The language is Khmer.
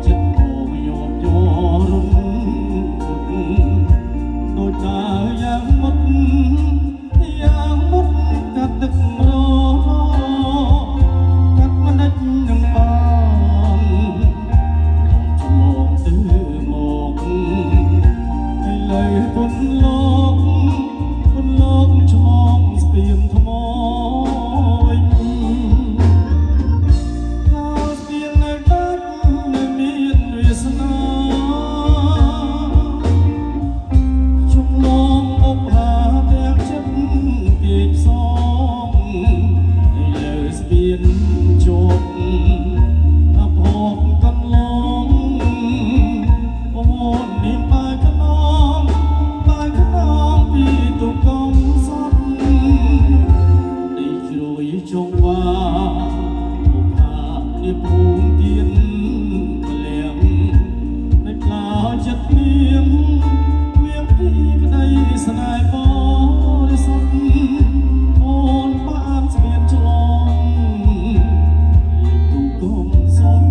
ចិត្តមកយោជរុនពុតដូចតើយ៉ាងមុតកាត់ទឹករកាត់មិនដាច់នឹងបានឆ្លងទៅមកឲ្យលើពុនលោកឆ្លងស្ពានថ្មវិញថាស្ពាននៅដាច់នៅមានវាសនាជុំលងមកហាទាំងចិត្តគេផ្សងឲ្យលើស្ពានជោគអភ័ព្វកន្លងអូននេះបើកណងពីទុកកំសត់នេះជ្រួយចង្វាបុផានេះភូមិទៀនម្លៀងនៅផ្លាចិត្តនាងវាពីក្តីស្នេហ៍បរិសុទ្ធអូនបានស្ពានឆ្លងទុកកំសត់